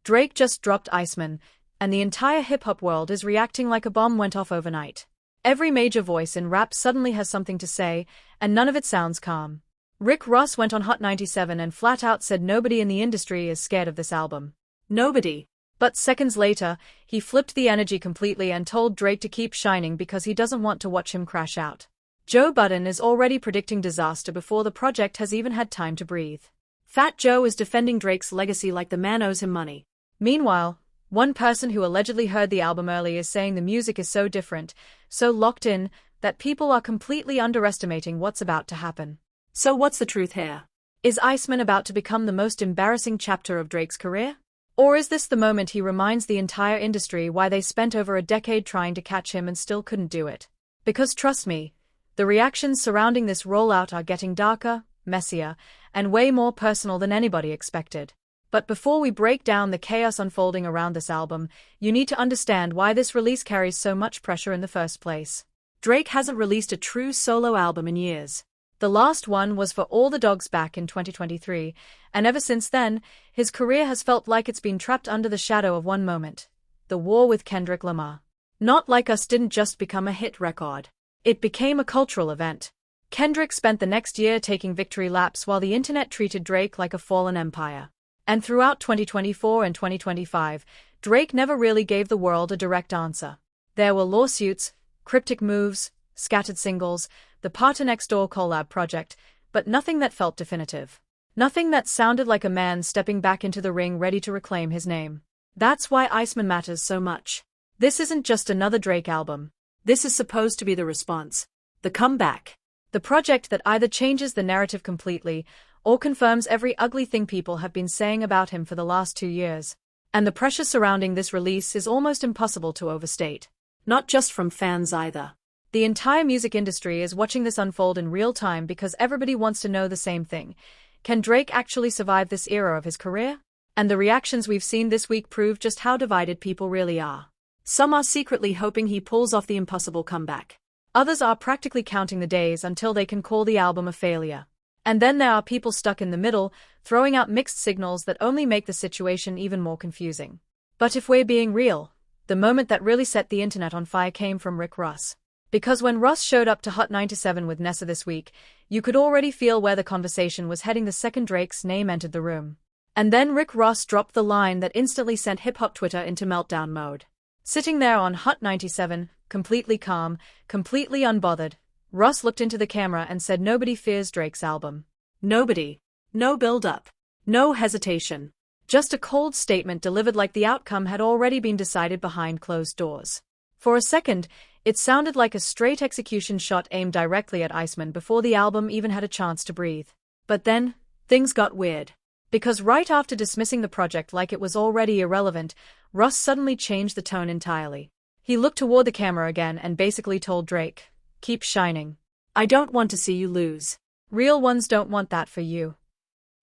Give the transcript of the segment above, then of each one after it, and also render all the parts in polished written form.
Drake just dropped Iceman, and the entire hip-hop world is reacting like a bomb went off overnight. Every major voice in rap suddenly has something to say, and none of it sounds calm. Rick Ross went on Hot 97 and flat out said nobody in the industry is scared of this album. Nobody. But seconds later, he flipped the energy completely and told Drake to keep shining because he doesn't want to watch him crash out. Joe Budden is already predicting disaster before the project has even had time to breathe. Fat Joe is defending Drake's legacy like the man owes him money. Meanwhile, one person who allegedly heard the album early is saying the music is so different, so locked in, that people are completely underestimating what's about to happen. So what's the truth here? Is Iceman about to become the most embarrassing chapter of Drake's career? Or is this the moment he reminds the entire industry why they spent over a decade trying to catch him and still couldn't do it? Because trust me, the reactions surrounding this rollout are getting darker, messier, and way more personal than anybody expected. But before we break down the chaos unfolding around this album, you need to understand why this release carries so much pressure in the first place. Drake hasn't released a true solo album in years. The last one was For All the Dogs back in 2023, and ever since then, his career has felt like it's been trapped under the shadow of one moment: the war with Kendrick Lamar. Not Like Us didn't just become a hit record. It became a cultural event. Kendrick spent the next year taking victory laps while the internet treated Drake like a fallen empire. And throughout 2024 and 2025, Drake never really gave the world a direct answer. There were lawsuits, cryptic moves, scattered singles, the Party Next Door collab project, but nothing that felt definitive. Nothing that sounded like a man stepping back into the ring ready to reclaim his name. That's why Iceman matters so much. This isn't just another Drake album. This is supposed to be the response. The comeback. The project that either changes the narrative completely or confirms every ugly thing people have been saying about him for the last 2 years. And the pressure surrounding this release is almost impossible to overstate. Not just from fans either. The entire music industry is watching this unfold in real time because everybody wants to know the same thing. Can Drake actually survive this era of his career? And the reactions we've seen this week prove just how divided people really are. Some are secretly hoping he pulls off the impossible comeback. Others are practically counting the days until they can call the album a failure. And then there are people stuck in the middle, throwing out mixed signals that only make the situation even more confusing. But if we're being real, the moment that really set the internet on fire came from Rick Ross. Because when Ross showed up to Hot 97 with Nessa this week, you could already feel where the conversation was heading the second Drake's name entered the room. And then Rick Ross dropped the line that instantly sent hip-hop Twitter into meltdown mode. Sitting there on Hot 97, completely calm, completely unbothered, Ross looked into the camera and said nobody fears Drake's album. Nobody. No build-up. No hesitation. Just a cold statement delivered like the outcome had already been decided behind closed doors. For a second, it sounded like a straight execution shot aimed directly at Iceman before the album even had a chance to breathe. But then, things got weird. Because right after dismissing the project like it was already irrelevant, Ross suddenly changed the tone entirely. He looked toward the camera again and basically told Drake, "Keep shining. I don't want to see you lose. Real ones don't want that for you."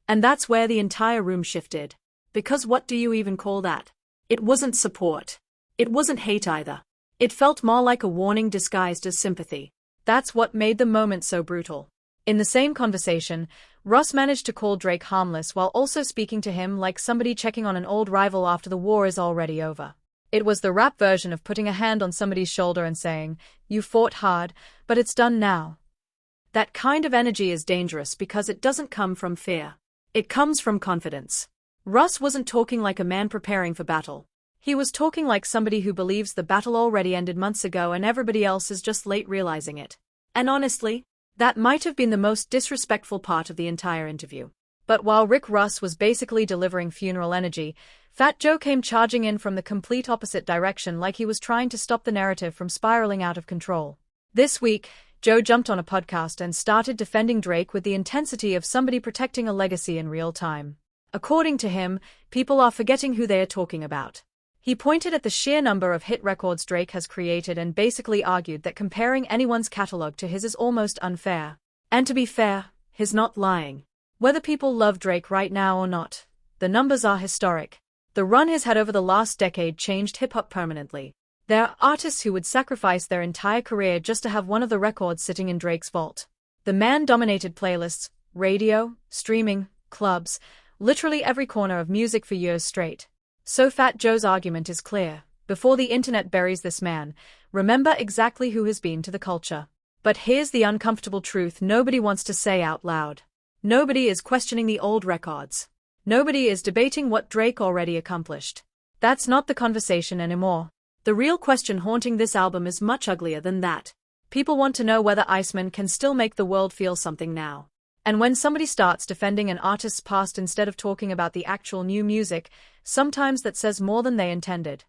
And that's where the entire room shifted. Because what do you even call that? It wasn't support. It wasn't hate either. It felt more like a warning disguised as sympathy. That's what made the moment so brutal. In the same conversation, Ross managed to call Drake harmless while also speaking to him like somebody checking on an old rival after the war is already over. It was the rap version of putting a hand on somebody's shoulder and saying, "You fought hard, but it's done now." That kind of energy is dangerous because it doesn't come from fear. It comes from confidence. Ross wasn't talking like a man preparing for battle. He was talking like somebody who believes the battle already ended months ago and everybody else is just late realizing it. And honestly, that might have been the most disrespectful part of the entire interview. But while Rick Ross was basically delivering funeral energy, Fat Joe came charging in from the complete opposite direction like he was trying to stop the narrative from spiraling out of control. This week, Joe jumped on a podcast and started defending Drake with the intensity of somebody protecting a legacy in real time. According to him, people are forgetting who they are talking about. He pointed at the sheer number of hit records Drake has created and basically argued that comparing anyone's catalog to his is almost unfair. And to be fair, he's not lying. Whether people love Drake right now or not, the numbers are historic. The run he's had over the last decade changed hip-hop permanently. There are artists who would sacrifice their entire career just to have one of the records sitting in Drake's vault. The man dominated playlists, radio, streaming, clubs, literally every corner of music for years straight. So Fat Joe's argument is clear. Before the internet buries this man, remember exactly who has been to the culture. But here's the uncomfortable truth nobody wants to say out loud. Nobody is questioning the old records. Nobody is debating what Drake already accomplished. That's not the conversation anymore. The real question haunting this album is much uglier than that. People want to know whether Iceman can still make the world feel something now. And when somebody starts defending an artist's past instead of talking about the actual new music, sometimes that says more than they intended.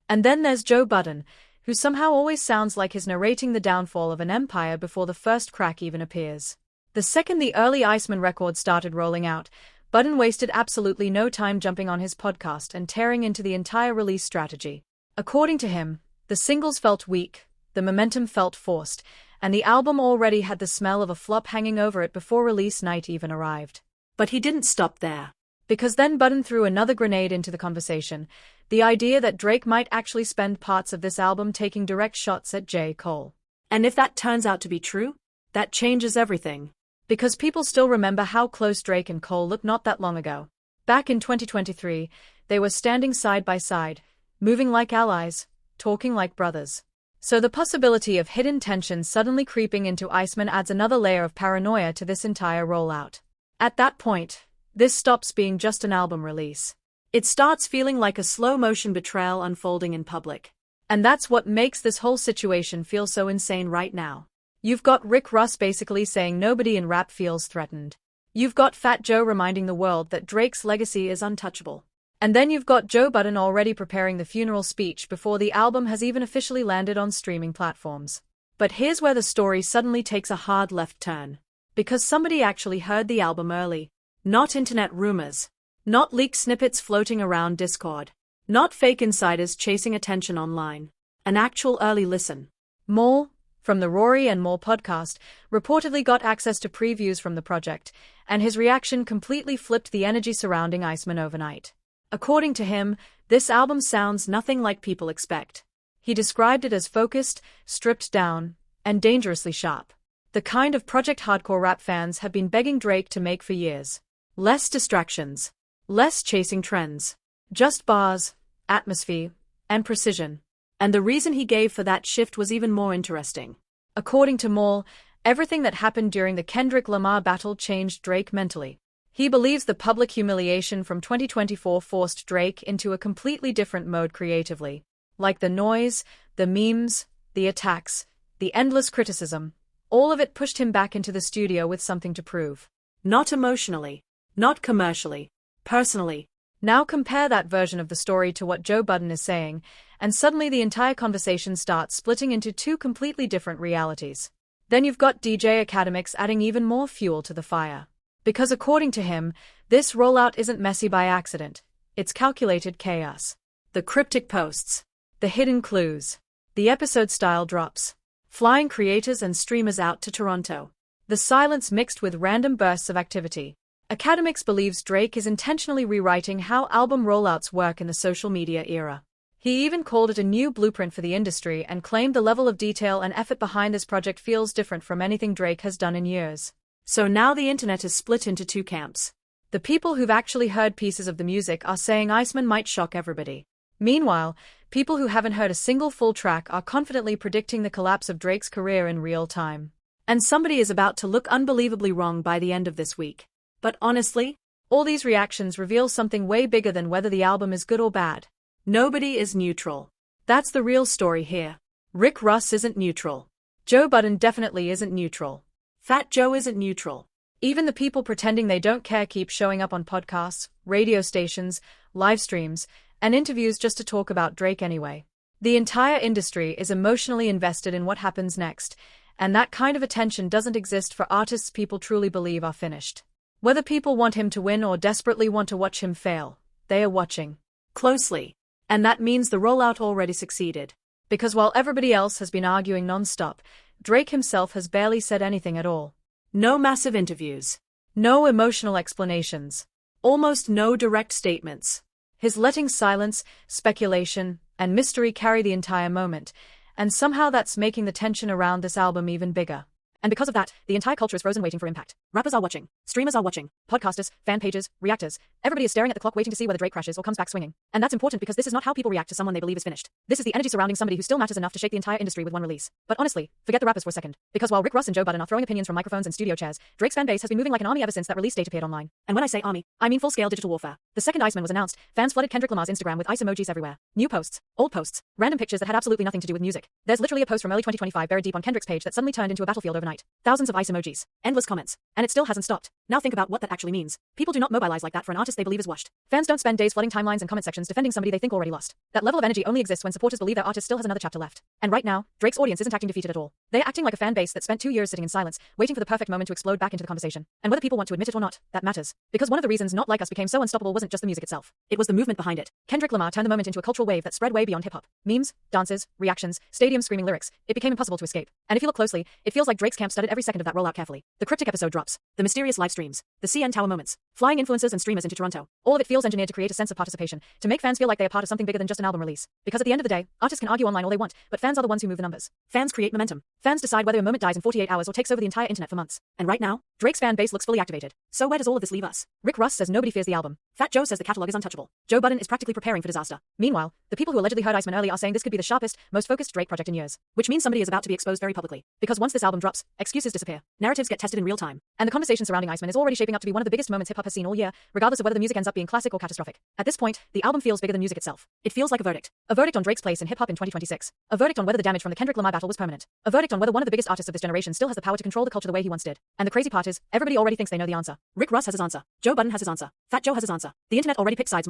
And then there's Joe Budden, who somehow always sounds like he's narrating the downfall of an empire before the first crack even appears. The second the early Iceman records started rolling out, Budden wasted absolutely no time jumping on his podcast and tearing into the entire release strategy. According to him, the singles felt weak, the momentum felt forced, and the album already had the smell of a flop hanging over it before release night even arrived. But he didn't stop there. Because then Budden threw another grenade into the conversation, the idea that Drake might actually spend parts of this album taking direct shots at J. Cole. And if that turns out to be true, that changes everything. Because people still remember how close Drake and Cole looked not that long ago. Back in 2023, they were standing side by side, moving like allies, talking like brothers. So the possibility of hidden tension suddenly creeping into Iceman adds another layer of paranoia to this entire rollout. At that point, this stops being just an album release. It starts feeling like a slow-motion betrayal unfolding in public. And that's what makes this whole situation feel so insane right now. You've got Rick Ross basically saying nobody in rap feels threatened. You've got Fat Joe reminding the world that Drake's legacy is untouchable. And then you've got Joe Budden already preparing the funeral speech before the album has even officially landed on streaming platforms. But here's where the story suddenly takes a hard left turn. Because somebody actually heard the album early. Not internet rumors. Not leaked snippets floating around Discord. Not fake insiders chasing attention online. An actual early listen. More, from the Rory and More podcast, reportedly got access to previews from the project, and his reaction completely flipped the energy surrounding Iceman overnight. According to him, this album sounds nothing like people expect. He described it as focused, stripped down, and dangerously sharp. The kind of project hardcore rap fans have been begging Drake to make for years. Less distractions. Less chasing trends. Just bars, atmosphere, and precision. And the reason he gave for that shift was even more interesting. According to Moore, everything that happened during the Kendrick Lamar battle changed Drake mentally. He believes the public humiliation from 2024 forced Drake into a completely different mode creatively. Like the noise, the memes, the attacks, the endless criticism, all of it pushed him back into the studio with something to prove. Not emotionally, not commercially, personally. Now compare that version of the story to what Joe Budden is saying, and suddenly the entire conversation starts splitting into two completely different realities. Then you've got DJ Academics adding even more fuel to the fire. Because according to him, this rollout isn't messy by accident, it's calculated chaos. The cryptic posts, the hidden clues, the episode-style drops, flying creators and streamers out to Toronto, the silence mixed with random bursts of activity. Academics believes Drake is intentionally rewriting how album rollouts work in the social media era. He even called it a new blueprint for the industry and claimed the level of detail and effort behind this project feels different from anything Drake has done in years. So now the internet is split into two camps. The people who've actually heard pieces of the music are saying Iceman might shock everybody. Meanwhile, people who haven't heard a single full track are confidently predicting the collapse of Drake's career in real time. And somebody is about to look unbelievably wrong by the end of this week. But honestly, all these reactions reveal something way bigger than whether the album is good or bad. Nobody is neutral. That's the real story here. Rick Ross isn't neutral. Joe Budden definitely isn't neutral. Fat Joe isn't neutral. Even the people pretending they don't care keep showing up on podcasts, radio stations, live streams, and interviews just to talk about Drake anyway. The entire industry is emotionally invested in what happens next, and that kind of attention doesn't exist for artists people truly believe are finished. Whether people want him to win or desperately want to watch him fail, they are watching closely. And that means the rollout already succeeded. Because while everybody else has been arguing non-stop, Drake himself has barely said anything at all. No massive interviews. No emotional explanations. Almost no direct statements. His letting silence, speculation, and mystery carry the entire moment, and somehow that's making the tension around this album even bigger. And because of that, the entire culture is frozen waiting for impact. Rappers are watching. Streamers are watching. Podcasters, fan pages, reactors. Everybody is staring at the clock waiting to see whether Drake crashes or comes back swinging. And that's important because this is not how people react to someone they believe is finished. This is the energy surrounding somebody who still matters enough to shake the entire industry with one release. But honestly, forget the rappers for a second. Because while Rick Ross and Joe Budden are throwing opinions from microphones and studio chairs, Drake's fan base has been moving like an army ever since that release date appeared online. And when I say army, I mean full-scale digital warfare. The second Iceman was announced, fans flooded Kendrick Lamar's Instagram with ice emojis everywhere. New posts, old posts, random pictures that had absolutely nothing to do with music. There's literally a post from early 2025 buried deep on Kendrick's page that suddenly turned into a battlefield overnight. Thousands of ice emojis, endless comments, and it still hasn't stopped. Now think about what that actually means. People do not mobilize like that for an artist they believe is washed. Fans don't spend days flooding timelines and comment sections defending somebody they think already lost. That level of energy only exists when supporters believe their artist still has another chapter left. And right now, Drake's audience isn't acting defeated at all. They're acting like a fan base that spent 2 years sitting in silence, waiting for the perfect moment to explode back into the conversation. And whether people want to admit it or not, that matters. Because one of the reasons Not Like Us became so unstoppable wasn't just the music itself. It was the movement behind it. Kendrick Lamar turned the moment into a cultural wave that spread way beyond hip-hop. Memes, dances, reactions, stadiums screaming lyrics. It became impossible to escape. And if you look closely, it feels like Drake's camp studied every second of that rollout carefully. The cryptic episode drops. The mysterious live streams. The CN Tower moments. Flying influencers and streamers into Toronto. All of it feels engineered to create a sense of participation, to make fans feel like they are part of something bigger than just an album release. Because at the end of the day, artists can argue online all they want, but fans are the ones who move the numbers. Fans create momentum. Fans decide whether a moment dies in 48 hours or takes over the entire internet for months. And right now, Drake's fan base looks fully activated. So where does all of this leave us? Rick Ross says nobody fears the album. Fat Joe says the catalog is untouchable. Joe Budden is practically preparing for disaster. Meanwhile, the people who allegedly heard Iceman early are saying this could be the sharpest, most focused Drake project in years. Which means somebody is about to be exposed very publicly. Because once this album drops, excuses disappear. Narratives get tested in real time. And the conversation surrounding Iceman is already shaping up to be one of the biggest moments hip-hop has seen all year, regardless of whether the music ends up being classic or catastrophic. At this point, the album feels bigger than music itself. It feels like a verdict. A verdict on Drake's place in hip-hop in 2026. A verdict on whether the damage from the Kendrick Lamar battle was permanent. A verdict on whether one of the biggest artists of this generation still has the power to control the culture the way he once did. And the crazy part is, everybody already thinks they know the answer. Rick Ross has his answer. Joe Budden has his answer. Fat Joe has his answer. The internet already picked sides.